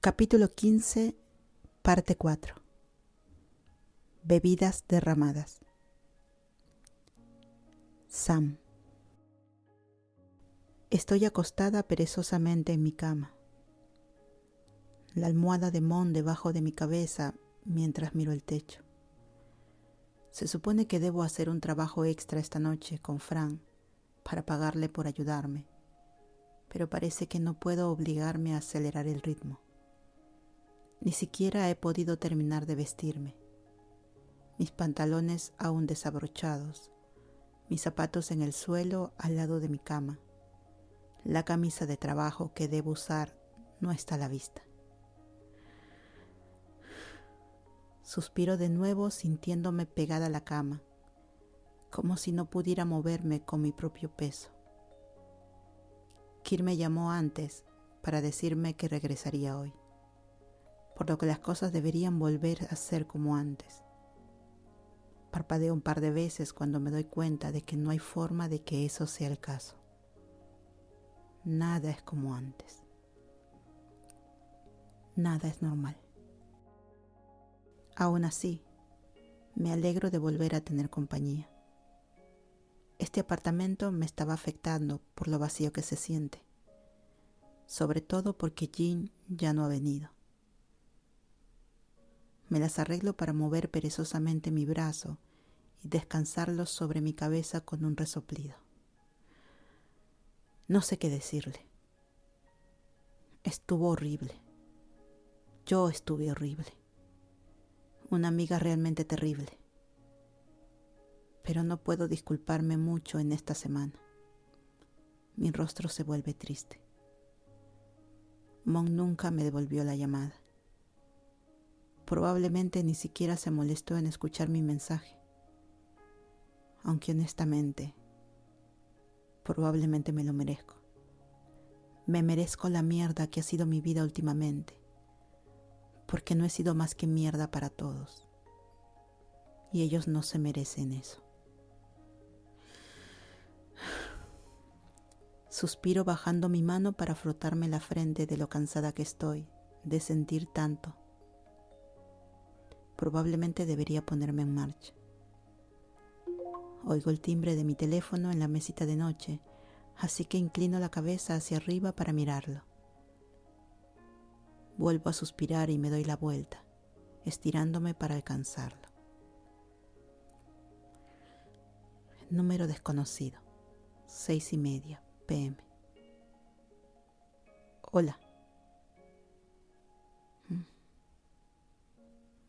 Capítulo 15, parte 4. Bebidas derramadas. Sam. Estoy acostada perezosamente en mi cama. La almohada de Mon debajo de mi cabeza mientras miro el techo. Se supone que debo hacer un trabajo extra esta noche con Fran para pagarle por ayudarme, pero parece que no puedo obligarme a acelerar el ritmo. Ni siquiera he podido terminar de vestirme. Mis pantalones aún desabrochados, mis zapatos en el suelo al lado de mi cama. La camisa de trabajo que debo usar no está a la vista. Suspiro de nuevo sintiéndome pegada a la cama, como si no pudiera moverme con mi propio peso. Kir me llamó antes para decirme que regresaría hoy, por lo que las cosas deberían volver a ser como antes. Parpadeo un par de veces cuando me doy cuenta de que no hay forma de que eso sea el caso. Nada es como antes. Nada es normal. Aún así, me alegro de volver a tener compañía. Este apartamento me estaba afectando por lo vacío que se siente, sobre todo porque Jean ya no ha venido. Me las arreglo para mover perezosamente mi brazo y descansarlo sobre mi cabeza con un resoplido. No sé qué decirle. Estuvo horrible. Yo estuve horrible. Una amiga realmente terrible. Pero no puedo disculparme mucho en esta semana. Mi rostro se vuelve triste. Mon nunca me devolvió la llamada. Probablemente ni siquiera se molestó en escuchar mi mensaje. Aunque honestamente, probablemente me lo merezco. Me merezco la mierda que ha sido mi vida últimamente, porque no he sido más que mierda para todos. Y ellos no se merecen eso. Suspiro bajando mi mano para frotarme la frente de lo cansada que estoy de sentir tanto. Probablemente debería ponerme en marcha. Oigo el timbre de mi teléfono en la mesita de noche, así que inclino la cabeza hacia arriba para mirarlo. Vuelvo a suspirar y me doy la vuelta, estirándome para alcanzarlo. Número desconocido, 6:30 p.m. Hola.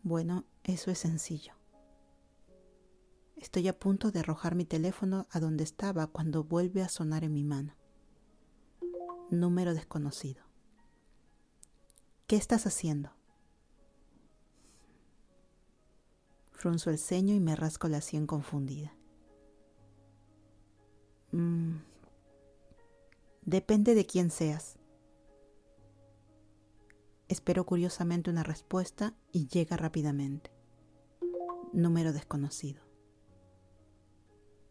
Bueno, eso es sencillo. Estoy a punto de arrojar mi teléfono a donde estaba cuando vuelve a sonar en mi mano. Número desconocido. ¿Qué estás haciendo? Frunzo el ceño y me rasco la sien confundida. Depende de quién seas. Espero curiosamente una respuesta y llega rápidamente. Número desconocido.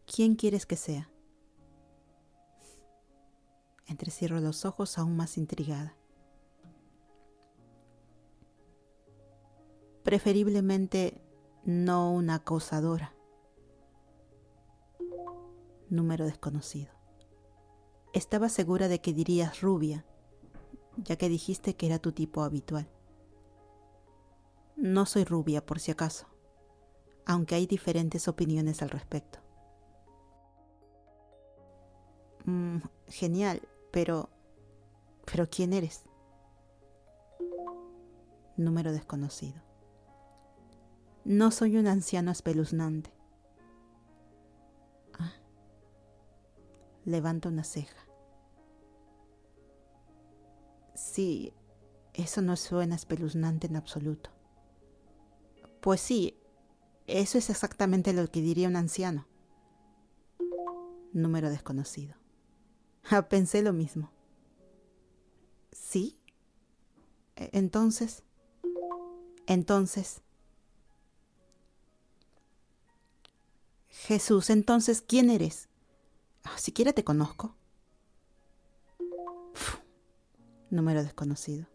¿Quién quieres que sea? Entrecierro los ojos aún más intrigada. Preferiblemente no una acosadora. Número desconocido. Estaba segura de que dirías rubia, ya que dijiste que era tu tipo habitual. No soy rubia, por si acaso, aunque hay diferentes opiniones al respecto. Genial, pero ¿quién eres? Número desconocido. No soy un anciano espeluznante. Levanto una ceja. Sí, eso no suena espeluznante en absoluto. Pues sí, eso es exactamente lo que diría un anciano. Número desconocido. Pensé lo mismo. ¿Sí? Entonces. Jesús, entonces, ¿quién eres? Siquiera te conozco. Número desconocido.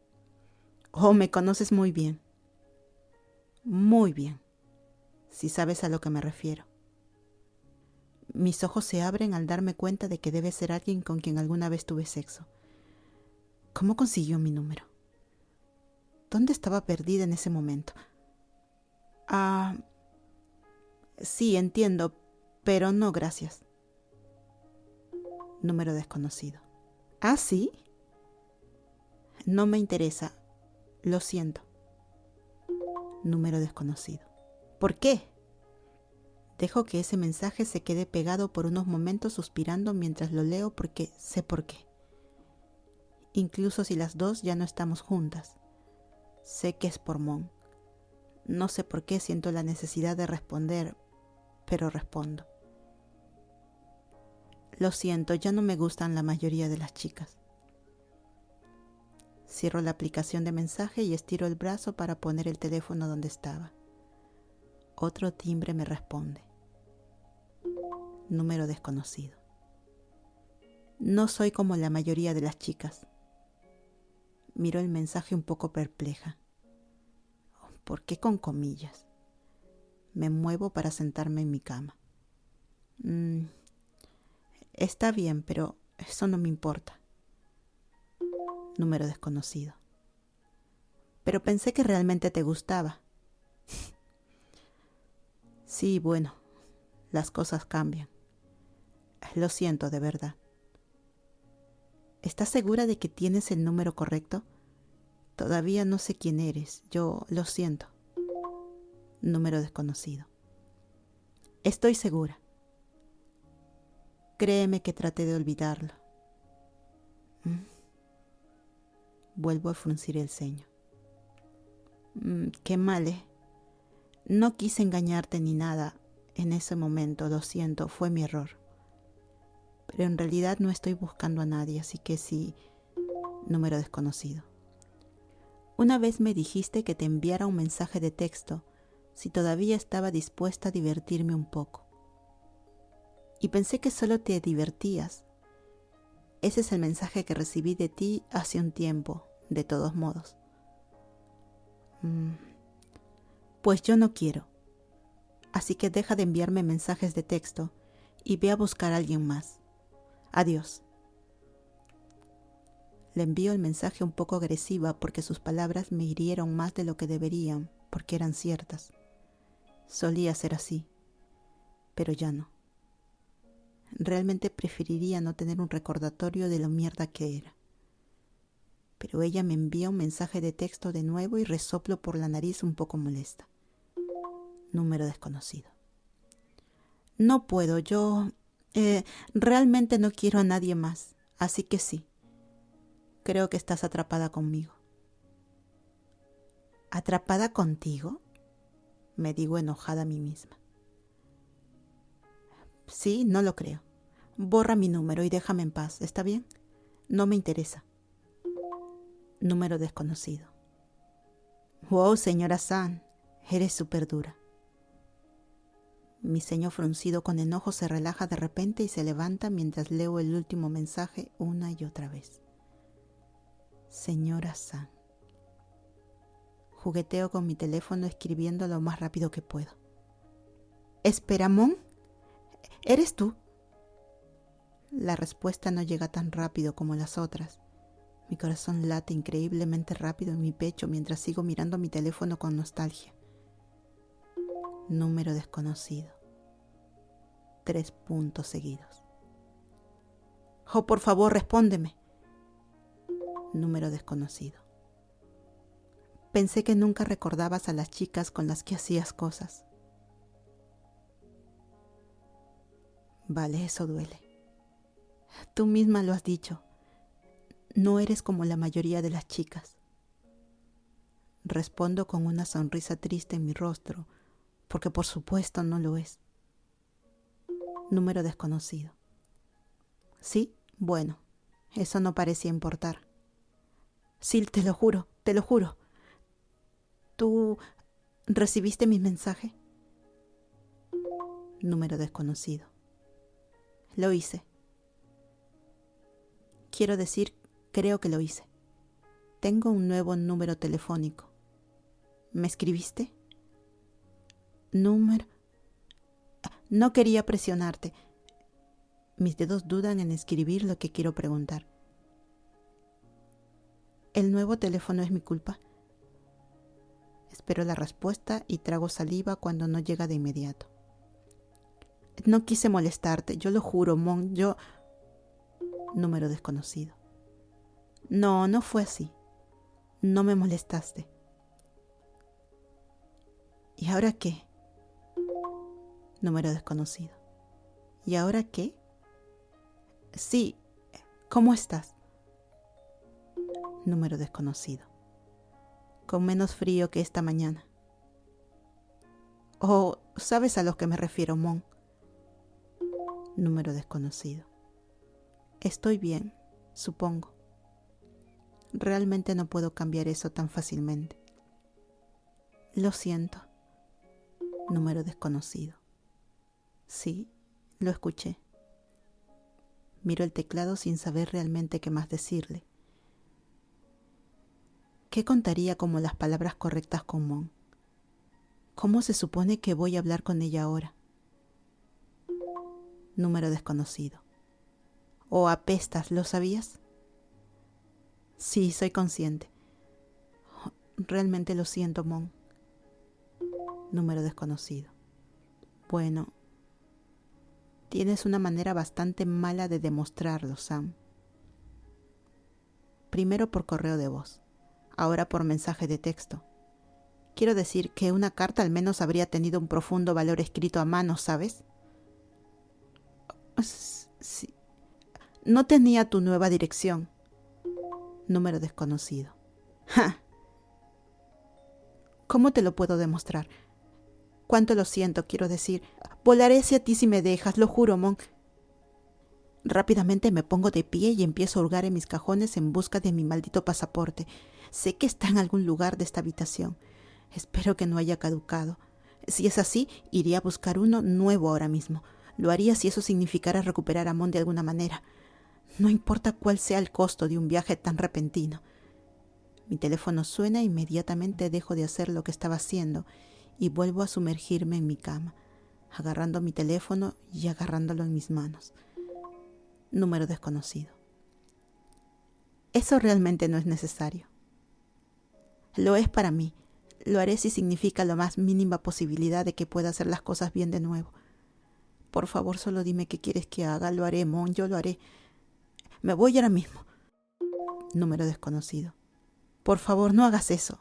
Oh, me conoces muy bien. Muy bien, si sabes a lo que me refiero. Mis ojos se abren al darme cuenta de que debe ser alguien con quien alguna vez tuve sexo. ¿Cómo consiguió mi número? ¿Dónde estaba perdida en ese momento? Ah, sí, entiendo, pero no, gracias. Número desconocido. ¿Ah, sí? No me interesa. Lo siento. Número desconocido. ¿Por qué? Dejo que ese mensaje se quede pegado por unos momentos suspirando mientras lo leo porque sé por qué. Incluso si las dos ya no estamos juntas. Sé que es por Mon. No sé por qué siento la necesidad de responder, pero respondo. Lo siento, ya no me gustan la mayoría de las chicas. Cierro la aplicación de mensaje y estiro el brazo para poner el teléfono donde estaba. Otro timbre me responde. Número desconocido. No soy como la mayoría de las chicas. Miro el mensaje un poco perpleja. ¿Por qué con comillas? Me muevo para sentarme en mi cama. Está bien, pero eso no me importa. Número desconocido. Pero pensé que realmente te gustaba. Sí, bueno, las cosas cambian. Lo siento, de verdad. ¿Estás segura de que tienes el número correcto? Todavía no sé quién eres. Yo lo siento. Número desconocido. Estoy segura. Créeme que traté de olvidarlo. Vuelvo a fruncir el ceño. Qué mal, ¿eh? No quise engañarte ni nada en ese momento, lo siento, fue mi error. Pero en realidad no estoy buscando a nadie, así que sí, número desconocido. Una vez me dijiste que te enviara un mensaje de texto si todavía estaba dispuesta a divertirme un poco. Y pensé que solo te divertías. Ese es el mensaje que recibí de ti hace un tiempo, de todos modos. Pues yo no quiero. Así que deja de enviarme mensajes de texto y ve a buscar a alguien más. Adiós. Le envío el mensaje un poco agresiva porque sus palabras me hirieron más de lo que deberían, porque eran ciertas. Solía ser así, pero ya no. Realmente preferiría no tener un recordatorio de lo mierda que era. Pero ella me envía un mensaje de texto de nuevo y resoplo por la nariz un poco molesta. Número desconocido. No puedo, yo realmente no quiero a nadie más, así que sí. Creo que estás atrapada conmigo. ¿Atrapada contigo? Me digo enojada a mí misma. Sí, no lo creo. Borra mi número y déjame en paz, ¿está bien? No me interesa. Número desconocido. Wow, señora San, eres súper dura. Mi ceño fruncido con enojo se relaja de repente y se levanta mientras leo el último mensaje una y otra vez. Señora San. Jugueteo con mi teléfono escribiendo lo más rápido que puedo. ¿Espera, Mon? ¿Eres tú? La respuesta no llega tan rápido como las otras. Mi corazón late increíblemente rápido en mi pecho mientras sigo mirando mi teléfono con nostalgia. Número desconocido. 3 puntos seguidos. Oh, por favor, respóndeme. Número desconocido. Pensé que nunca recordabas a las chicas con las que hacías cosas. Vale, eso duele. Tú misma lo has dicho. No eres como la mayoría de las chicas. Respondo con una sonrisa triste en mi rostro, porque por supuesto no lo es. Número desconocido. Sí, bueno, eso no parecía importar. Sí, te lo juro, te lo juro. ¿Tú recibiste mi mensaje? Número desconocido. Lo hice. Quiero decir, creo que lo hice. Tengo un nuevo número telefónico. ¿Me escribiste? Número. No quería presionarte. Mis dedos dudan en escribir lo que quiero preguntar. ¿El nuevo teléfono es mi culpa? Espero la respuesta y trago saliva cuando no llega de inmediato. No quise molestarte, yo lo juro, Mon, yo... Número desconocido. No, no fue así. No me molestaste. ¿Y ahora qué? Número desconocido. ¿Y ahora qué? Sí, ¿cómo estás? Número desconocido. Con menos frío que esta mañana. Oh, ¿sabes a lo que me refiero, Mon? Número desconocido. Estoy bien, supongo. Realmente no puedo cambiar eso tan fácilmente. Lo siento. Número desconocido. Sí, lo escuché. Miro el teclado sin saber realmente qué más decirle. ¿Qué contaría como las palabras correctas con Mon? ¿Cómo se supone que voy a hablar con ella ahora? Número desconocido. Oh, apestas, ¿lo sabías? Sí, soy consciente. Realmente lo siento, Mon. Número desconocido. Bueno, tienes una manera bastante mala de demostrarlo, Sam. Primero por correo de voz, ahora por mensaje de texto. Quiero decir que una carta al menos habría tenido un profundo valor escrito a mano, ¿sabes? Sí. No tenía tu nueva dirección. Número desconocido. ¡Ja! ¿Cómo te lo puedo demostrar? Cuánto lo siento, quiero decir. Volaré hacia ti si me dejas, lo juro, Mon. Rápidamente me pongo de pie y empiezo a hurgar en mis cajones en busca de mi maldito pasaporte. Sé que está en algún lugar de esta habitación. Espero que no haya caducado. Si es así, iré a buscar uno nuevo ahora mismo. Lo haría si eso significara recuperar a Mon de alguna manera. No importa cuál sea el costo de un viaje tan repentino. Mi teléfono suena e inmediatamente dejo de hacer lo que estaba haciendo y vuelvo a sumergirme en mi cama, agarrando mi teléfono y agarrándolo en mis manos. Número desconocido. Eso realmente no es necesario. Lo es para mí. Lo haré si significa la más mínima posibilidad de que pueda hacer las cosas bien de nuevo. Por favor, solo dime qué quieres que haga. Lo haré, Mon, yo lo haré. Me voy ahora mismo. Número desconocido. Por favor, no hagas eso.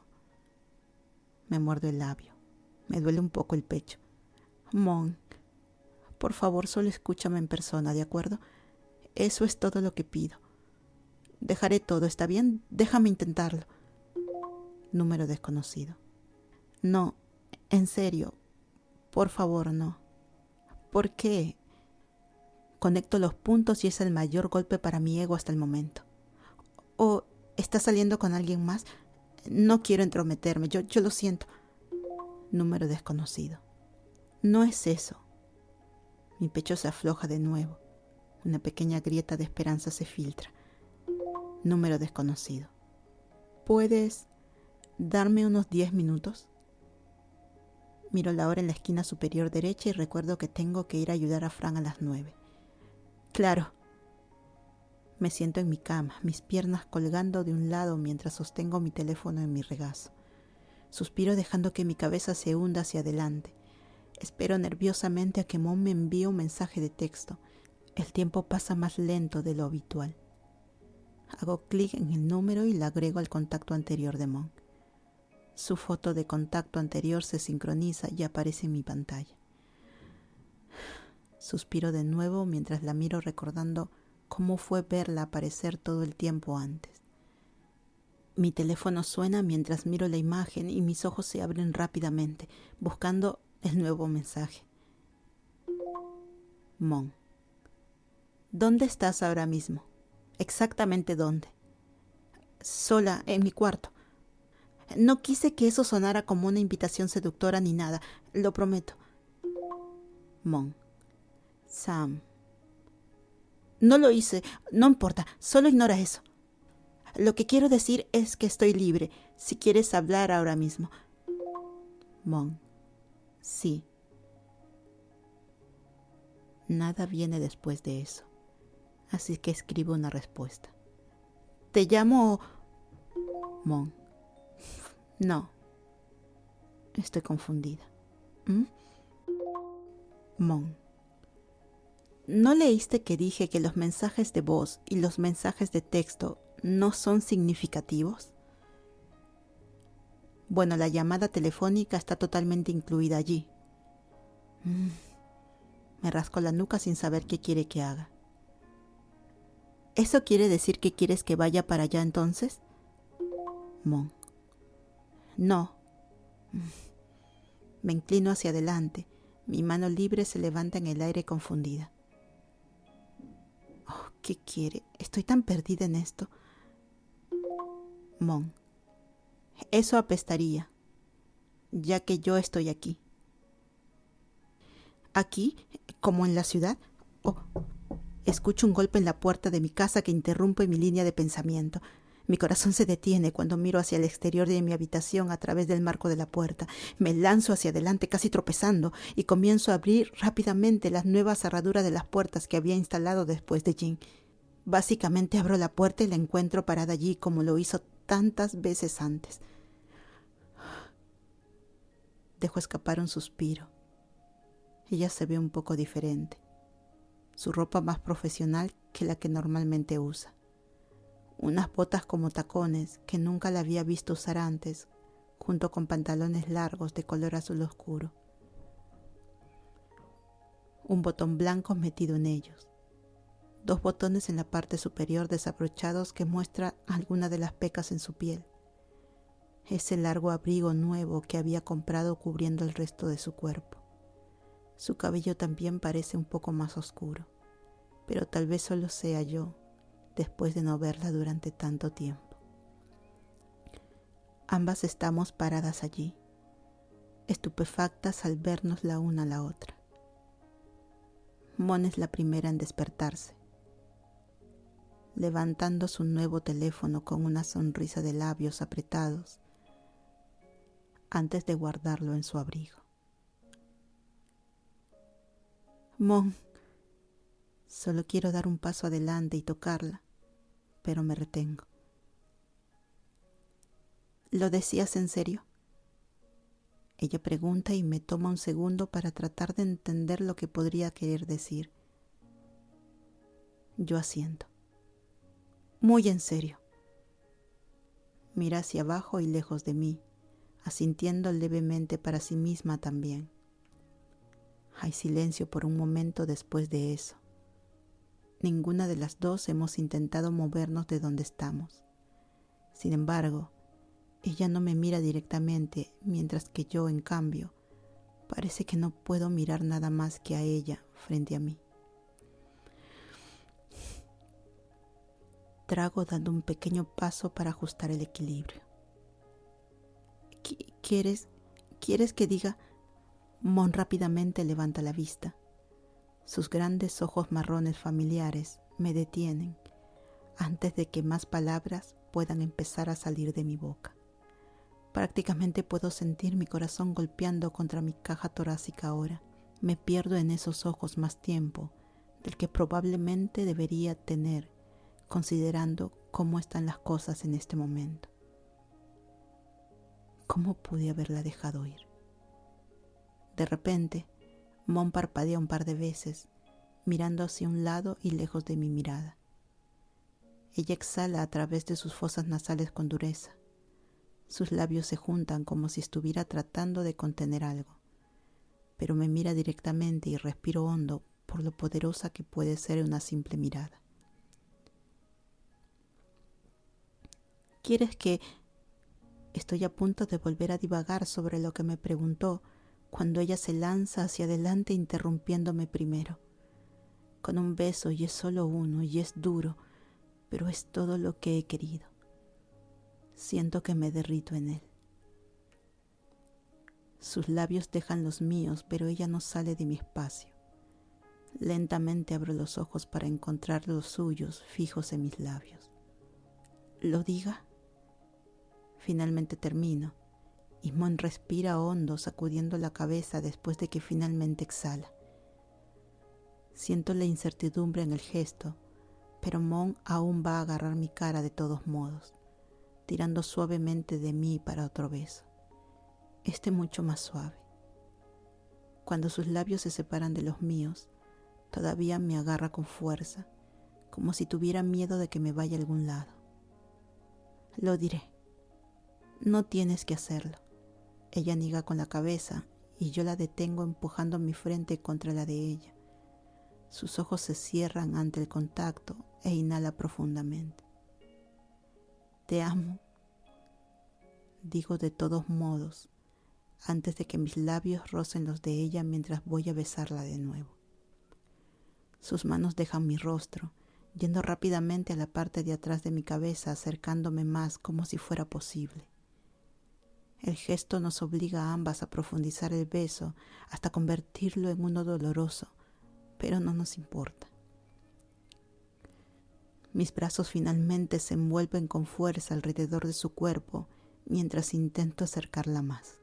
Me muerdo el labio. Me duele un poco el pecho. Mon, por favor, solo escúchame en persona, ¿de acuerdo? Eso es todo lo que pido. Dejaré todo, ¿está bien? Déjame intentarlo. Número desconocido. No, en serio. Por favor, no. ¿Por qué? Conecto los puntos y es el mayor golpe para mi ego hasta el momento. ¿O estás saliendo con alguien más? No quiero entrometerme, yo lo siento. Número desconocido. No es eso. Mi pecho se afloja de nuevo. Una pequeña grieta de esperanza se filtra. Número desconocido. ¿Puedes darme unos 10 minutos? Miro la hora en la esquina superior derecha y recuerdo que tengo que ir a ayudar a Fran a las 9. Claro. Me siento en mi cama, mis piernas colgando de un lado mientras sostengo mi teléfono en mi regazo. Suspiro dejando que mi cabeza se hunda hacia adelante. Espero nerviosamente a que Mon me envíe un mensaje de texto. El tiempo pasa más lento de lo habitual. Hago clic en el número y la agrego al contacto anterior de Mon. Su foto de contacto anterior se sincroniza y aparece en mi pantalla. Suspiro de nuevo mientras la miro recordando cómo fue verla aparecer todo el tiempo antes. Mi teléfono suena mientras miro la imagen y mis ojos se abren rápidamente, buscando el nuevo mensaje. Mon. ¿Dónde estás ahora mismo? ¿Exactamente dónde? Sola, en mi cuarto. No quise que eso sonara como una invitación seductora ni nada, lo prometo. Mon. Sam. No lo hice, no importa, solo ignora eso. Lo que quiero decir es que estoy libre, si quieres hablar ahora mismo. Mon: sí. Nada viene después de eso, así que escribo una respuesta. Te llamo... Mon: no. Estoy confundida. Mon: ¿no leíste que dije que los mensajes de voz y los mensajes de texto no son significativos? Bueno, la llamada telefónica está totalmente incluida allí. Me rasco la nuca sin saber qué quiere que haga. ¿Eso quiere decir que quieres que vaya para allá entonces? Mon: no. Me inclino hacia adelante. Mi mano libre se levanta en el aire confundida. Oh, ¿qué quiere? Estoy tan perdida en esto. Mon: eso apestaría, ya que yo estoy aquí. ¿Aquí? ¿Como en la ciudad? Oh, escucho un golpe en la puerta de mi casa que interrumpe mi línea de pensamiento. Mi corazón se detiene cuando miro hacia el exterior de mi habitación a través del marco de la puerta. Me lanzo hacia adelante casi tropezando y comienzo a abrir rápidamente las nuevas cerraduras de las puertas que había instalado después de Jin. Básicamente abro la puerta y la encuentro parada allí como lo hizo tantas veces antes. Dejo escapar un suspiro. Ella se ve un poco diferente. Su ropa más profesional que la que normalmente usa. Unas botas como tacones que nunca la había visto usar antes, junto con pantalones largos de color azul oscuro. Un botón blanco metido en ellos. 2 botones en la parte superior desabrochados que muestra alguna de las pecas en su piel. Ese largo abrigo nuevo que había comprado cubriendo el resto de su cuerpo. Su cabello también parece un poco más oscuro, pero tal vez solo sea yo, después de no verla durante tanto tiempo. Ambas estamos paradas allí, estupefactas al vernos la una a la otra. Mon es la primera en despertarse, levantando su nuevo teléfono con una sonrisa de labios apretados, antes de guardarlo en su abrigo. Mon, solo quiero dar un paso adelante y tocarla, pero me retengo. ¿Lo decías en serio? Ella pregunta y me toma un segundo para tratar de entender lo que podría querer decir. Yo asiento. Muy en serio. Mira hacia abajo y lejos de mí, asintiendo levemente para sí misma también. Hay silencio por un momento después de eso. Ninguna de las dos hemos intentado movernos de donde estamos. Sin embargo, ella no me mira directamente, mientras que yo, en cambio, parece que no puedo mirar nada más que a ella frente a mí. Trago dando un pequeño paso para ajustar el equilibrio. ¿Quieres que diga? Mon rápidamente levanta la vista. Sus grandes ojos marrones familiares me detienen antes de que más palabras puedan empezar a salir de mi boca. Prácticamente puedo sentir mi corazón golpeando contra mi caja torácica ahora. Me pierdo en esos ojos más tiempo del que probablemente debería tener, considerando cómo están las cosas en este momento. ¿Cómo pude haberla dejado ir? De repente, Mon parpadea un par de veces, mirando hacia un lado y lejos de mi mirada. Ella exhala a través de sus fosas nasales con dureza. Sus labios se juntan como si estuviera tratando de contener algo, pero me mira directamente y respiro hondo por lo poderosa que puede ser una simple mirada. ¿Quieres que...? Estoy a punto de volver a divagar sobre lo que me preguntó cuando ella se lanza hacia adelante interrumpiéndome primero. Con un beso, y es solo uno, y es duro, pero es todo lo que he querido. Siento que me derrito en él. Sus labios dejan los míos, pero ella no sale de mi espacio. Lentamente abro los ojos para encontrar los suyos fijos en mis labios. lo diga. Finalmente termino y Mon respira hondo, sacudiendo la cabeza después de que finalmente exhala. Siento la incertidumbre en el gesto, pero Mon aún va a agarrar mi cara de todos modos, tirando suavemente de mí para otro beso, mucho más suave. Cuando sus labios se separan de los míos, todavía me agarra con fuerza, como si tuviera miedo de que me vaya a algún lado. Lo diré. No tienes que hacerlo. Ella niega con la cabeza y yo la detengo empujando mi frente contra la de ella. Sus ojos se cierran ante el contacto e inhala profundamente. Te amo, digo de todos modos, antes de que mis labios rocen los de ella mientras voy a besarla de nuevo. Sus manos dejan mi rostro, yendo rápidamente a la parte de atrás de mi cabeza, acercándome más como si fuera posible. El gesto nos obliga a ambas a profundizar el beso hasta convertirlo en uno doloroso, pero no nos importa. Mis brazos finalmente se envuelven con fuerza alrededor de su cuerpo mientras intento acercarla más.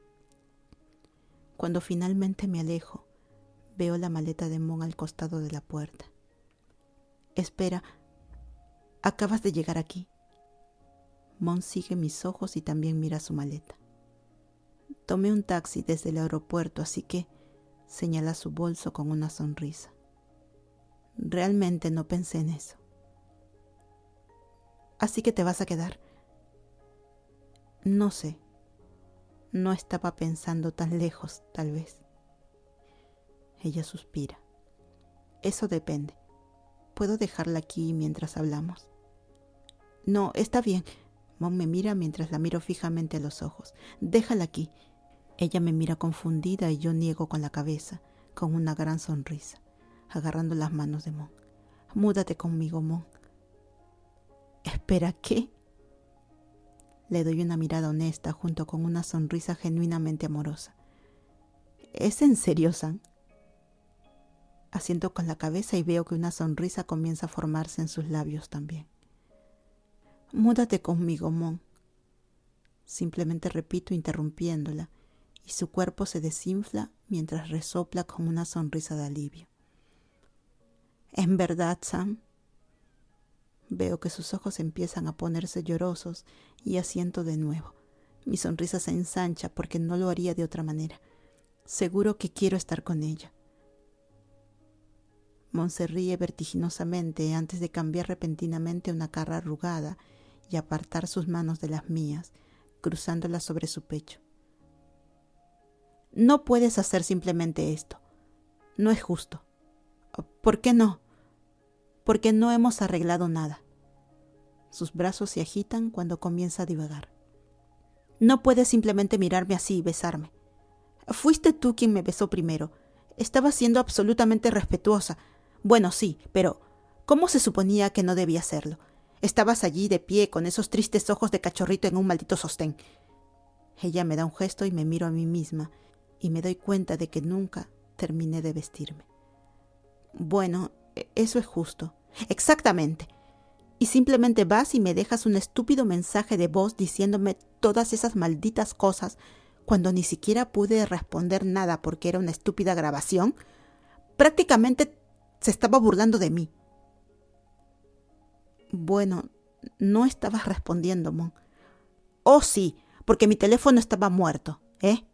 Cuando finalmente me alejo, veo la maleta de Mon al costado de la puerta. Espera, acabas de llegar aquí. Mon sigue mis ojos y también mira su maleta. Tomé un taxi desde el aeropuerto, así que señala su bolso con una sonrisa. Realmente no pensé en eso. ¿Así que te vas a quedar? No sé. No estaba pensando tan lejos, tal vez. Ella suspira. Eso depende. ¿Puedo dejarla aquí mientras hablamos? No, está bien. Mon me mira mientras la miro fijamente a los ojos. Déjala aquí. Ella me mira confundida y yo niego con la cabeza, con una gran sonrisa, agarrando las manos de Mon. Múdate conmigo, Mon. ¿Espera qué? Le doy una mirada honesta junto con una sonrisa genuinamente amorosa. ¿Es en serio, Sam? Asiento con la cabeza y veo que una sonrisa comienza a formarse en sus labios también. Múdate conmigo, Mon. Simplemente repito interrumpiéndola, y su cuerpo se desinfla mientras resopla con una sonrisa de alivio. ¿En verdad, Sam? Veo que sus ojos empiezan a ponerse llorosos y asiento de nuevo. Mi sonrisa se ensancha porque no lo haría de otra manera. Seguro que quiero estar con ella. Mon se ríe vertiginosamente antes de cambiar repentinamente una cara arrugada y apartar sus manos de las mías, cruzándolas sobre su pecho. No puedes hacer simplemente esto. No es justo. ¿Por qué no? Porque no hemos arreglado nada. Sus brazos se agitan cuando comienza a divagar. No puedes simplemente mirarme así y besarme. Fuiste tú quien me besó primero. Estaba siendo absolutamente respetuosa. Bueno, sí, pero ¿cómo se suponía que no debía hacerlo? Estabas allí de pie con esos tristes ojos de cachorrito en un maldito sostén. Ella me da un gesto y me miro a mí misma y me doy cuenta de que nunca terminé de vestirme. Bueno, eso es justo. Exactamente. Y simplemente vas y me dejas un estúpido mensaje de voz diciéndome todas esas malditas cosas cuando ni siquiera pude responder nada porque era una estúpida grabación. Prácticamente se estaba burlando de mí. Bueno, no estabas respondiendo, Mon. Oh, sí, porque mi teléfono estaba muerto, ¿eh?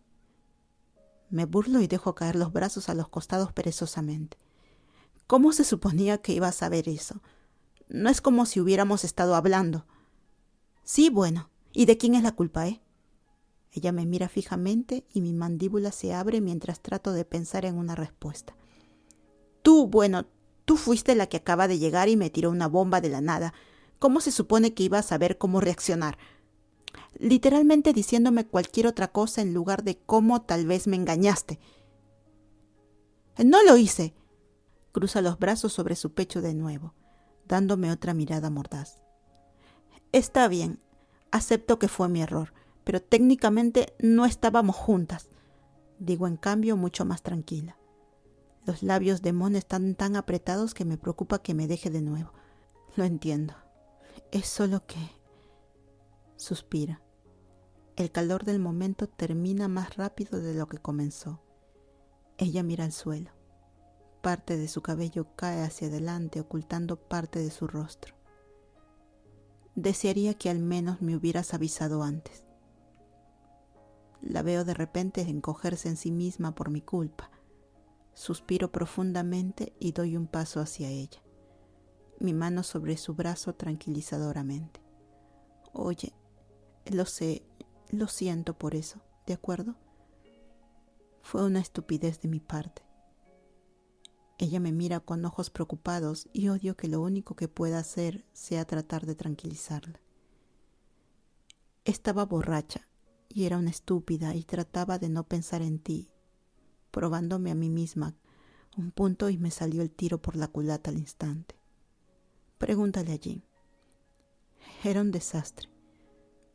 Me burlo y dejo caer los brazos a los costados perezosamente. ¿Cómo se suponía que iba a saber eso? No es como si hubiéramos estado hablando. Sí, bueno, ¿y de quién es la culpa, eh? Ella me mira fijamente y mi mandíbula se abre mientras trato de pensar en una respuesta. Tú fuiste la que acaba de llegar y me tiró una bomba de la nada. ¿Cómo se supone que iba a saber cómo reaccionar? Literalmente diciéndome cualquier otra cosa en lugar de cómo tal vez me engañaste. No lo hice. Cruza los brazos sobre su pecho de nuevo, dándome otra mirada mordaz. Está bien, acepto que fue mi error, pero técnicamente no estábamos juntas, digo en cambio mucho más tranquila. Los labios de Mon están tan apretados que me preocupa que me deje de nuevo. Lo entiendo. Es solo que... Suspira. El calor del momento termina más rápido de lo que comenzó. Ella mira al suelo. Parte de su cabello cae hacia adelante, ocultando parte de su rostro. Desearía que al menos me hubieras avisado antes. La veo de repente encogerse en sí misma por mi culpa. Suspiro profundamente y doy un paso hacia ella, mi mano sobre su brazo tranquilizadoramente. Oye, lo sé, lo siento por eso, ¿de acuerdo? Fue una estupidez de mi parte. Ella me mira con ojos preocupados y odio que lo único que pueda hacer sea tratar de tranquilizarla. Estaba borracha y era una estúpida y trataba de no pensar en ti, probándome a mí misma un punto y me salió el tiro por la culata al instante. Pregúntale a Jim. Era un desastre.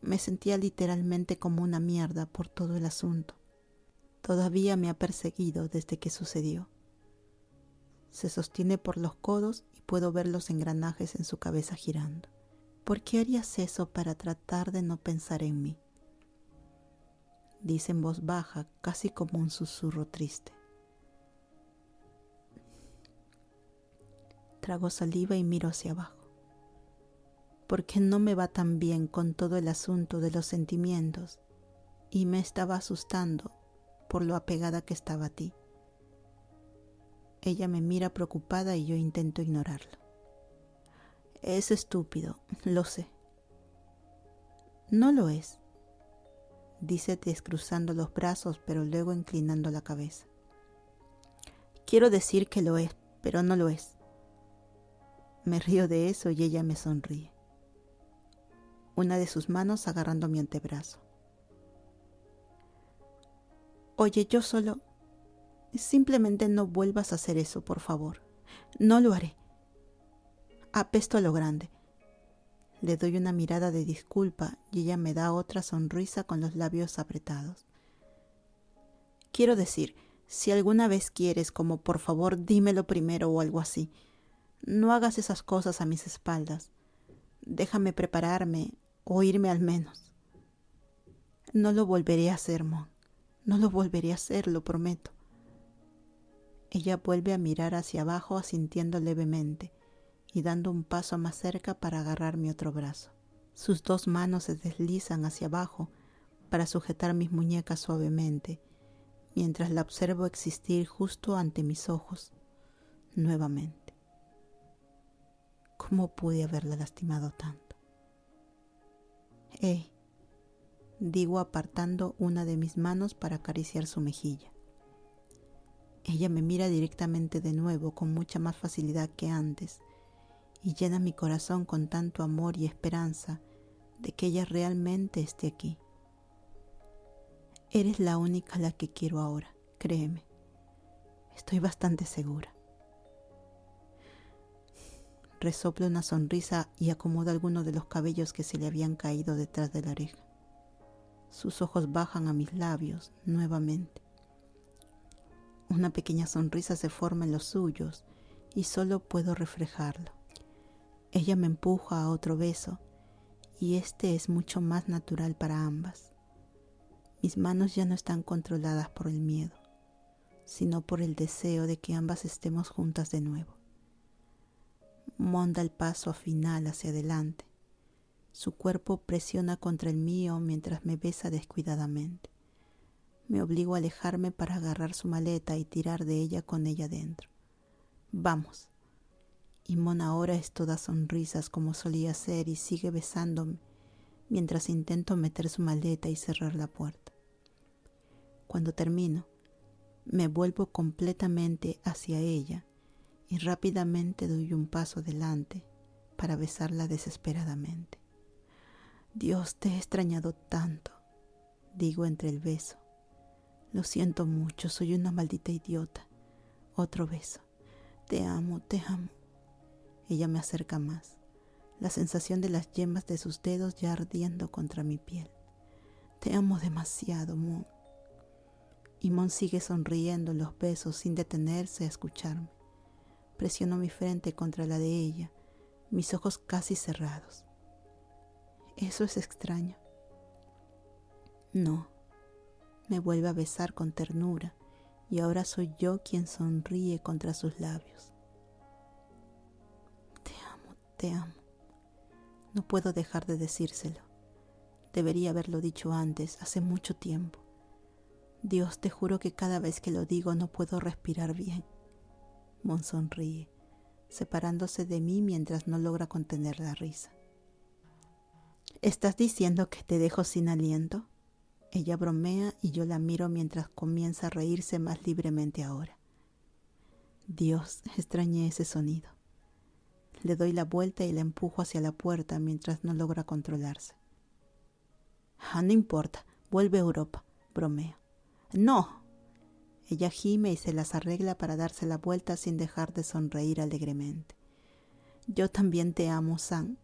Me sentía literalmente como una mierda por todo el asunto. Todavía me ha perseguido desde que sucedió. Se sostiene por los codos y puedo ver los engranajes en su cabeza girando. ¿Por qué harías eso para tratar de no pensar en mí? Dice en voz baja, casi como un susurro triste. Trago saliva y miro hacia abajo. Porque no me va tan bien con todo el asunto de los sentimientos y me estaba asustando por lo apegada que estaba a ti. Ella me mira preocupada y yo intento ignorarlo. Es estúpido, lo sé. No lo es, dice descruzando los brazos pero luego inclinando la cabeza. Quiero decir que lo es, pero no lo es. Me río de eso y ella me sonríe. Una de sus manos agarrando mi antebrazo. Oye, yo solo... Simplemente no vuelvas a hacer eso, por favor. No lo haré. Apesto a lo grande. Le doy una mirada de disculpa y ella me da otra sonrisa con los labios apretados. Quiero decir, si alguna vez quieres, como por favor dímelo primero o algo así. No hagas esas cosas a mis espaldas. Déjame prepararme o irme al menos. No lo volveré a hacer, Mon. No lo volveré a hacer, lo prometo. Ella vuelve a mirar hacia abajo asintiendo levemente y dando un paso más cerca para agarrar mi otro brazo. Sus dos manos se deslizan hacia abajo para sujetar mis muñecas suavemente, mientras la observo existir justo ante mis ojos, nuevamente. ¿Cómo pude haberla lastimado tanto? Digo apartando una de mis manos para acariciar su mejilla. Ella me mira directamente de nuevo con mucha más facilidad que antes y llena mi corazón con tanto amor y esperanza de que ella realmente esté aquí. Eres la única a la que quiero ahora, créeme. Estoy bastante segura. Resopla una sonrisa y acomoda algunos de los cabellos que se le habían caído detrás de la oreja. Sus ojos bajan a mis labios nuevamente. Una pequeña sonrisa se forma en los suyos y solo puedo reflejarlo. Ella me empuja a otro beso y este es mucho más natural para ambas. Mis manos ya no están controladas por el miedo, sino por el deseo de que ambas estemos juntas de nuevo. Mon da el paso final hacia adelante. Su cuerpo presiona contra el mío mientras me besa descuidadamente. Me obligo a alejarme para agarrar su maleta y tirar de ella con ella dentro. Vamos. Y Mon ahora es toda sonrisas como solía ser y sigue besándome mientras intento meter su maleta y cerrar la puerta. Cuando termino, me vuelvo completamente hacia ella y rápidamente doy un paso adelante para besarla desesperadamente. Dios, te he extrañado tanto, digo entre el beso. Lo siento mucho, soy una maldita idiota. Otro beso. Te amo, te amo. Ella me acerca más, la sensación de las yemas de sus dedos ya ardiendo contra mi piel. Te amo demasiado, Mon. Y Mon sigue sonriendo en los besos sin detenerse a escucharme. Presiono mi frente contra la de ella, mis ojos casi cerrados. Eso es extraño. No, me vuelve a besar con ternura y ahora soy yo quien sonríe contra sus labios. Te amo, te amo. No puedo dejar de decírselo. Debería haberlo dicho antes, hace mucho tiempo. Dios, te juro que cada vez que lo digo no puedo respirar bien. Mon sonríe, separándose de mí mientras no logra contener la risa. ¿Estás diciendo que te dejo sin aliento? Ella bromea y yo la miro mientras comienza a reírse más libremente ahora. Dios, extrañé ese sonido. Le doy la vuelta y la empujo hacia la puerta mientras no logra controlarse. No importa, vuelve a Europa, bromeo. ¡No! Ella gime y se las arregla para darse la vuelta sin dejar de sonreír alegremente. Yo también te amo, Sam.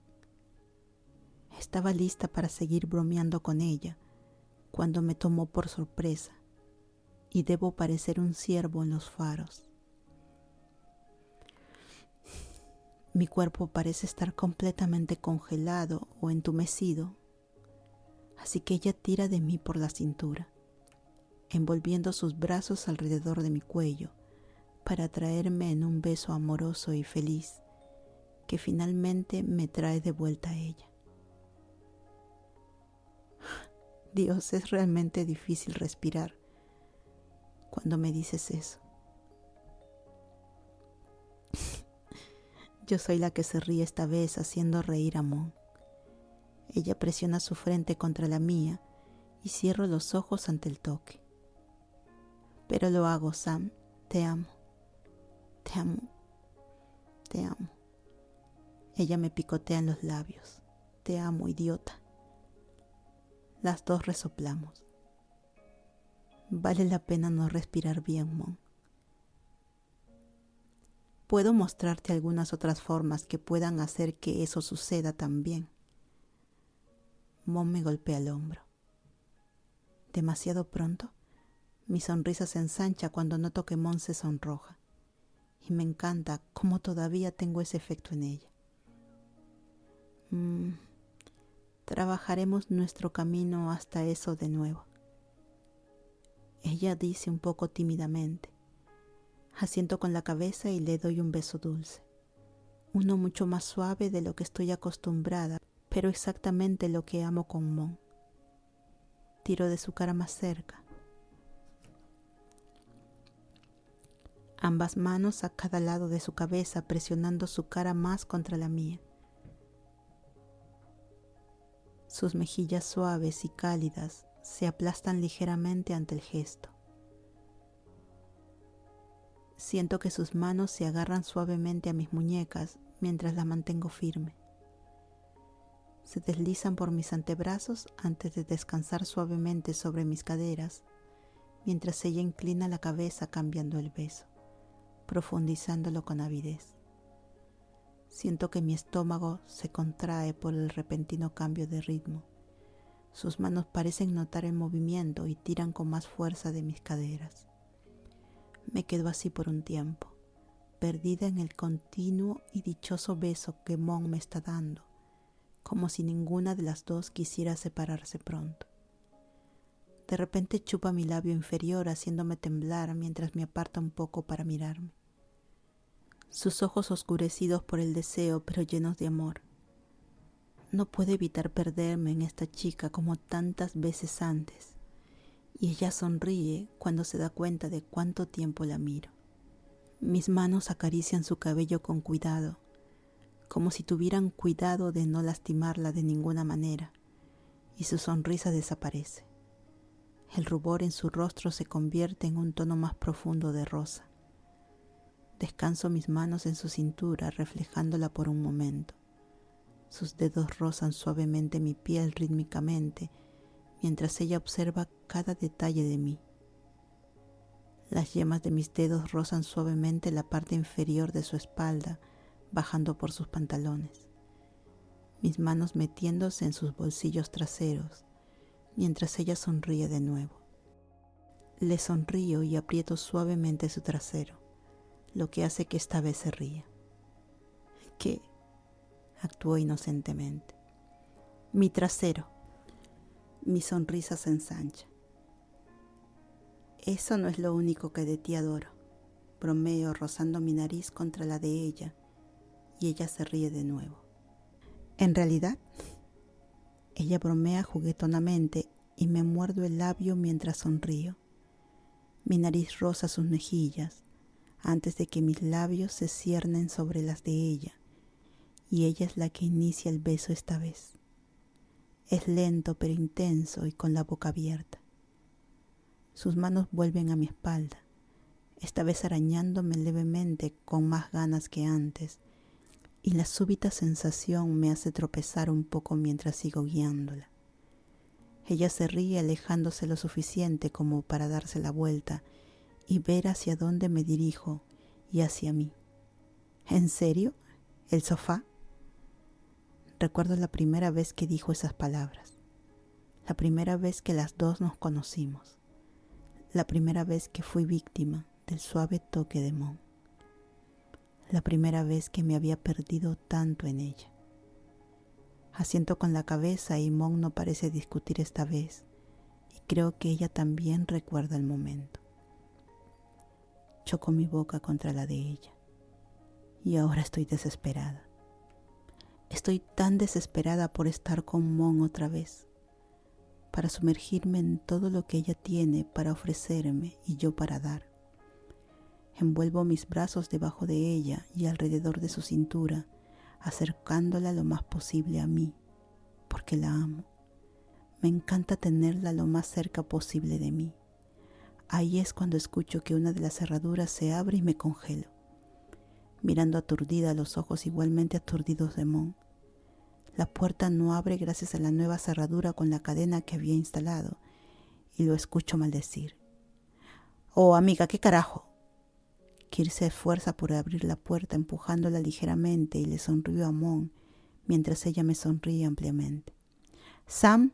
Estaba lista para seguir bromeando con ella cuando me tomó por sorpresa y debo parecer un ciervo en los faros. Mi cuerpo parece estar completamente congelado o entumecido, así que ella tira de mí por la cintura, envolviendo sus brazos alrededor de mi cuello para traerme en un beso amoroso y feliz que finalmente me trae de vuelta a ella. Dios, es realmente difícil respirar cuando me dices eso. Yo soy la que se ríe esta vez haciendo reír a Mon. Ella presiona su frente contra la mía y cierro los ojos ante el toque. Pero lo hago, Sam. Te amo. Te amo. Te amo. Ella me picotea en los labios. Te amo, idiota. Las dos resoplamos. Vale la pena no respirar bien, Mon. Puedo mostrarte algunas otras formas que puedan hacer que eso suceda también. Mon me golpea el hombro. ¿Demasiado pronto? Mi sonrisa se ensancha cuando noto que Mon se sonroja. Y me encanta cómo todavía tengo ese efecto en ella. Trabajaremos nuestro camino hasta eso de nuevo. Ella dice un poco tímidamente. Asiento con la cabeza y le doy un beso dulce. Uno mucho más suave de lo que estoy acostumbrada, pero exactamente lo que amo con Mon. Tiro de su cara más cerca. Ambas manos a cada lado de su cabeza presionando su cara más contra la mía. Sus mejillas suaves y cálidas se aplastan ligeramente ante el gesto. Siento que sus manos se agarran suavemente a mis muñecas mientras las mantengo firme. Se deslizan por mis antebrazos antes de descansar suavemente sobre mis caderas, mientras ella inclina la cabeza cambiando el beso, profundizándolo con avidez. Siento que mi estómago se contrae por el repentino cambio de ritmo. Sus manos parecen notar el movimiento y tiran con más fuerza de mis caderas. Me quedo así por un tiempo, perdida en el continuo y dichoso beso que Mon me está dando, como si ninguna de las dos quisiera separarse pronto. De repente chupa mi labio inferior haciéndome temblar mientras me aparta un poco para mirarme. Sus ojos oscurecidos por el deseo pero llenos de amor. No puedo evitar perderme en esta chica como tantas veces antes, y ella sonríe cuando se da cuenta de cuánto tiempo la miro. Mis manos acarician su cabello con cuidado, como si tuvieran cuidado de no lastimarla de ninguna manera, y su sonrisa desaparece. El rubor en su rostro se convierte en un tono más profundo de rosa. Descanso mis manos en su cintura, reflejándola por un momento. Sus dedos rozan suavemente mi piel rítmicamente, mientras ella observa cada detalle de mí. Las yemas de mis dedos rozan suavemente la parte inferior de su espalda, bajando por sus pantalones. Mis manos metiéndose en sus bolsillos traseros, mientras ella sonríe de nuevo. Le sonrío y aprieto suavemente su trasero, lo que hace que esta vez se ría. ¿Qué? Actuó inocentemente. Mi trasero. Mi sonrisa se ensancha. Eso no es lo único que de ti adoro. Bromeo rozando mi nariz contra la de ella y ella se ríe de nuevo. En realidad, ella bromea juguetonamente y me muerdo el labio mientras sonrío. Mi nariz roza sus mejillas antes de que mis labios se ciernen sobre las de ella y ella es la que inicia el beso esta vez. Es lento pero intenso y con la boca abierta. Sus manos vuelven a mi espalda, esta vez arañándome levemente con más ganas que antes, y la súbita sensación me hace tropezar un poco mientras sigo guiándola. Ella se ríe alejándose lo suficiente como para darse la vuelta y ver hacia dónde me dirijo y hacia mí. ¿En serio? ¿El sofá? Recuerdo la primera vez que dijo esas palabras, la primera vez que las dos nos conocimos, la primera vez que fui víctima del suave toque de Mon, la primera vez que me había perdido tanto en ella. Asiento con la cabeza y Mon no parece discutir esta vez, y creo que ella también recuerda el momento. Choco mi boca contra la de ella, y ahora estoy desesperada. Estoy tan desesperada por estar con Mon otra vez, para sumergirme en todo lo que ella tiene para ofrecerme y yo para dar. Envuelvo mis brazos debajo de ella y alrededor de su cintura, acercándola lo más posible a mí, porque la amo. Me encanta tenerla lo más cerca posible de mí. Ahí es cuando escucho que una de las cerraduras se abre y me congelo, mirando aturdida a los ojos igualmente aturdidos de Mon. La puerta no abre gracias a la nueva cerradura con la cadena que había instalado, y lo escucho maldecir. «Oh, amiga, ¿qué carajo?» Kir se esfuerza por abrir la puerta empujándola ligeramente y le sonrío a Mon mientras ella me sonríe ampliamente. «Sam,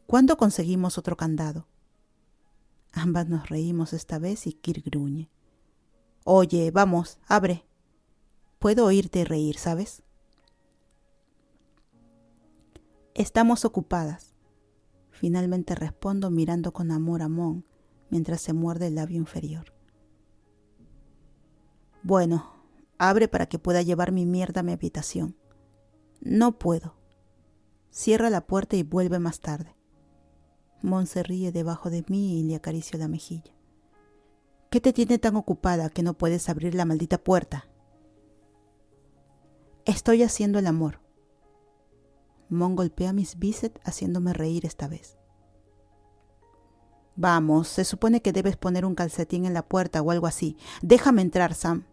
¿cuándo conseguimos otro candado?» Ambas nos reímos esta vez y Kir gruñe. «Oye, vamos, abre. Puedo oírte reír, ¿sabes?» «Estamos ocupadas», finalmente respondo mirando con amor a Mon mientras se muerde el labio inferior. «Bueno, abre para que pueda llevar mi mierda a mi habitación». «No puedo». Cierra la puerta y vuelve más tarde. Mon se ríe debajo de mí y le acaricio la mejilla. «¿Qué te tiene tan ocupada que no puedes abrir la maldita puerta?» «Estoy haciendo el amor». Mon golpea mis bíceps haciéndome reír esta vez. «Vamos, se supone que debes poner un calcetín en la puerta o algo así. Déjame entrar, Sam».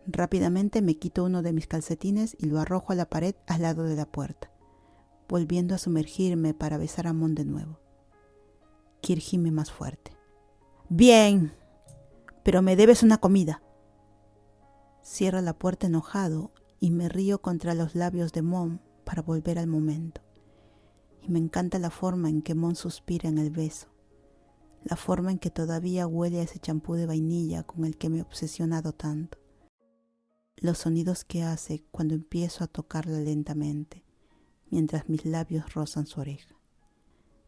Rápidamente me quito uno de mis calcetines y lo arrojo a la pared al lado de la puerta, volviendo a sumergirme para besar a Mon de nuevo. Kir gime más fuerte. «Bien, pero me debes una comida». Cierra la puerta enojado y me río contra los labios de Mon para volver al momento. Y me encanta la forma en que Mon suspira en el beso, la forma en que todavía huele a ese champú de vainilla con el que me he obsesionado tanto, los sonidos que hace cuando empiezo a tocarla lentamente, mientras mis labios rozan su oreja.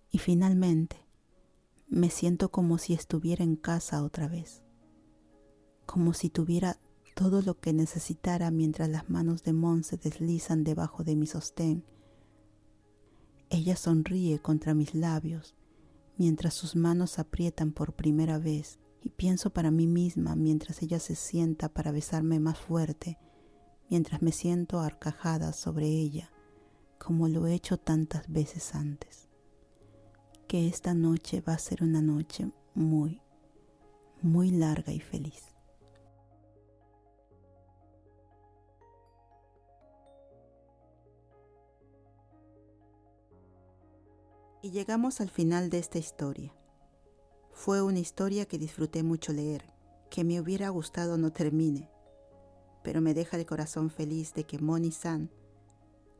Y finalmente, me siento como si estuviera en casa otra vez, como si tuviera todo lo que necesitara mientras las manos de Mon se deslizan debajo de mi sostén. Ella sonríe contra mis labios mientras sus manos aprietan por primera vez y pienso para mí misma mientras ella se sienta para besarme más fuerte, mientras me siento arcajada sobre ella como lo he hecho tantas veces antes, que esta noche va a ser una noche muy, muy larga y feliz. Y llegamos al final de esta historia. Fue una historia que disfruté mucho leer, que me hubiera gustado no termine, pero me deja el corazón feliz de que Mon y Sam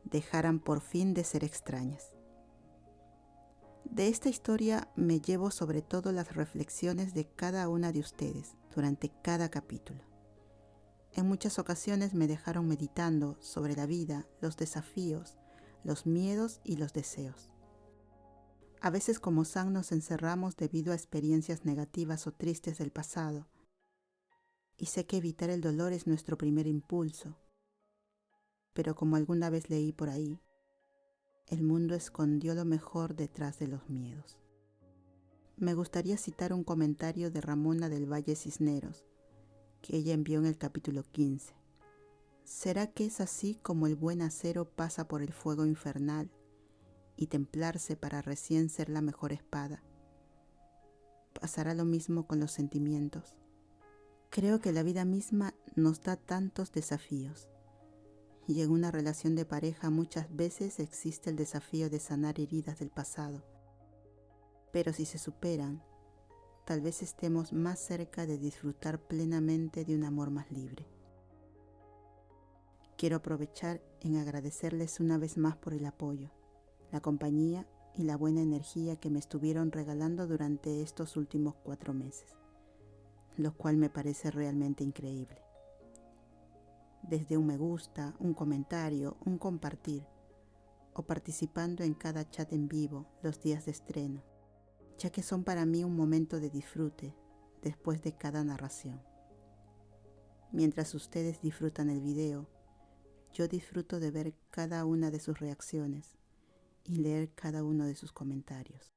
dejaran por fin de ser extrañas. De esta historia me llevo sobre todo las reflexiones de cada una de ustedes durante cada capítulo. En muchas ocasiones me dejaron meditando sobre la vida, los desafíos, los miedos y los deseos. A veces como Sam nos encerramos debido a experiencias negativas o tristes del pasado, y sé que evitar el dolor es nuestro primer impulso. Pero como alguna vez leí por ahí, el mundo escondió lo mejor detrás de los miedos. Me gustaría citar un comentario de Ramona del Valle Cisneros, que ella envió en el capítulo 15. ¿Será que es así como el buen acero pasa por el fuego infernal y templarse para recién ser la mejor espada? ¿Pasará lo mismo con los sentimientos? Creo que la vida misma nos da tantos desafíos. Y en una relación de pareja muchas veces existe el desafío de sanar heridas del pasado. Pero si se superan, tal vez estemos más cerca de disfrutar plenamente de un amor más libre. Quiero aprovechar en agradecerles una vez más por el apoyo, la compañía y la buena energía que me estuvieron regalando durante estos últimos 4 meses, lo cual me parece realmente increíble. Desde un me gusta, un comentario, un compartir, o participando en cada chat en vivo los días de estreno, ya que son para mí un momento de disfrute después de cada narración. Mientras ustedes disfrutan el video, yo disfruto de ver cada una de sus reacciones y leer cada uno de sus comentarios.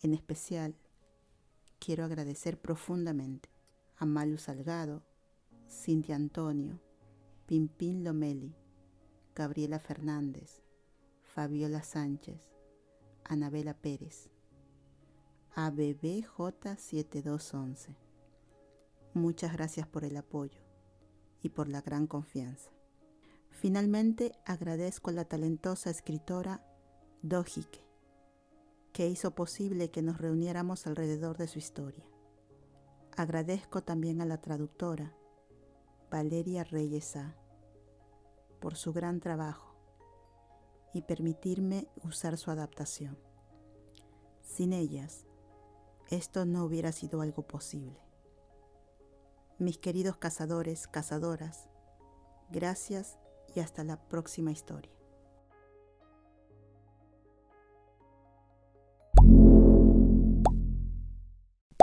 En especial, quiero agradecer profundamente a Malu Salgado, Cintia Antonio, Pimpín Lomeli, Gabriela Fernández, Fabiola Sánchez, Anabela Pérez, ABBJ7211. Muchas gracias por el apoyo y por la gran confianza. Finalmente, agradezco a la talentosa escritora Dojike, que hizo posible que nos reuniéramos alrededor de su historia. Agradezco también a la traductora Valeria Reyes A por su gran trabajo y permitirme usar su adaptación. Sin ellas, esto no hubiera sido algo posible. Mis queridos cazadores, cazadoras, gracias y hasta la próxima historia.